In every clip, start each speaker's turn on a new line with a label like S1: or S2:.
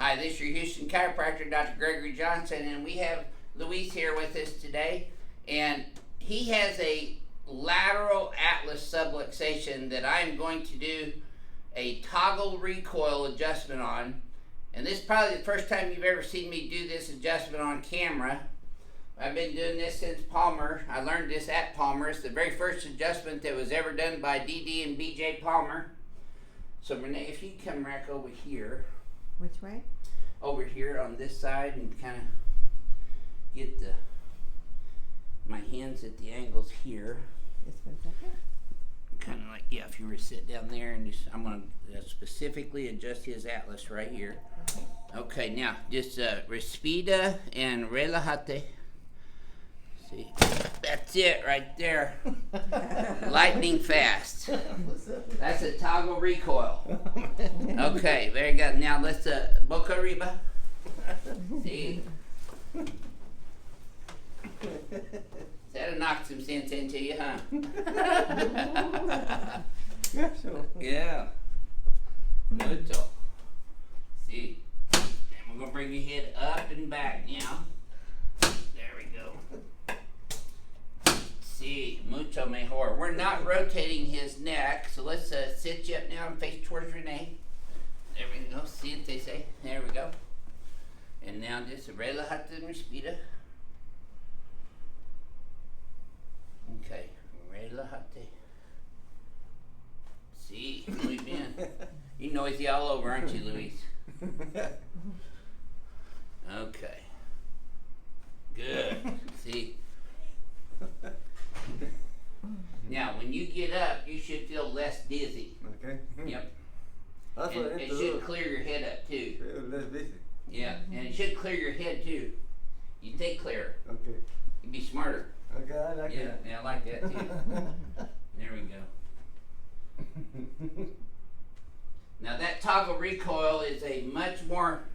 S1: Hi, this is your Houston chiropractor, Dr. Gregory Johnson, and we have Luis here with us today. And he has a lateral atlas subluxation that I am going to do a toggle recoil adjustment on. And this is probably the first time you've ever seen me do this adjustment on camera. I've been doing this since Palmer. I learned this at Palmer. It's the very first adjustment that was ever done by DD and BJ Palmer. So Renee, if you come back over here.
S2: Which way?
S1: Over here on this side and kind of get my hands at the angles here.
S2: This one second.
S1: Kind of like, yeah, if you were to sit down there and just, I'm going to specifically adjust his atlas right here. Okay, now just respira and relajate. See, that's it right there. Lightning fast. That's a toggle recoil. Okay, very good. Now let's boca arriba. See. That'll knock some sense into you, huh? Yeah. Mucho. See. And we're gonna bring your head up and back now. There we go. See, mucho mejor. We're not rotating his neck, so let's sit you up now and face towards Renee. There we go. See what they say? There we go. And now just relajate and respira. Okay, relajate. See, muy bien. You're noisy all over, aren't you, Luis? Okay. Good. See. Now, when you get up, you should feel less dizzy.
S3: Okay.
S1: Yep.
S3: That's
S1: And
S3: what
S1: it should clear your head up too.
S3: less busy.
S1: Yeah, and it should clear your head too. You think clearer.
S3: Okay.
S1: You'd be smarter.
S3: Okay, I like
S1: Yeah,
S3: it.
S1: yeah, I like that too. There we go. Now that toggle recoil is a much more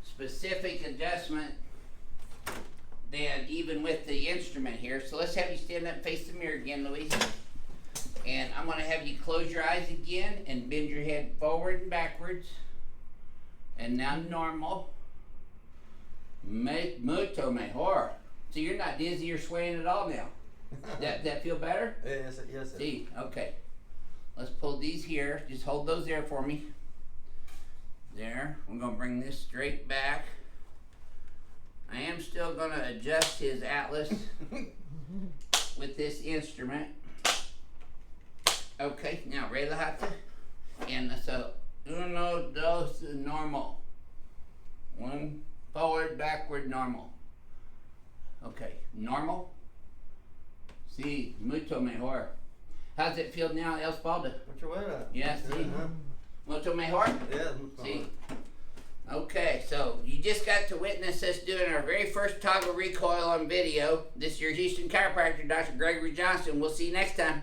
S1: specific adjustment than even with the instrument here. So let's have you stand up and face the mirror again, Luis. And I'm gonna have you close your eyes again and bend your head forward and backwards. And now normal. Mucho mejor. So you're not dizzy or swaying at all now. That feel better?
S3: Yes, sir. Yes, sir.
S1: See, okay. Let's pull these here. Just hold those there for me. There. We're gonna bring this straight back. I am still gonna adjust his atlas with this instrument. Okay, now relajate. And so, uno, dos, normal. One, forward, backward, normal. Okay, normal. See, mucho mejor. How's it feel now, El Spalda?
S3: Mucho bueno.
S1: Yeah, see? Mucho mejor?
S3: Yeah.
S1: See? Okay, so you just got to witness us doing our very first toggle recoil on video. This is your Houston chiropractor, Dr. Gregory Johnson. We'll see you next time.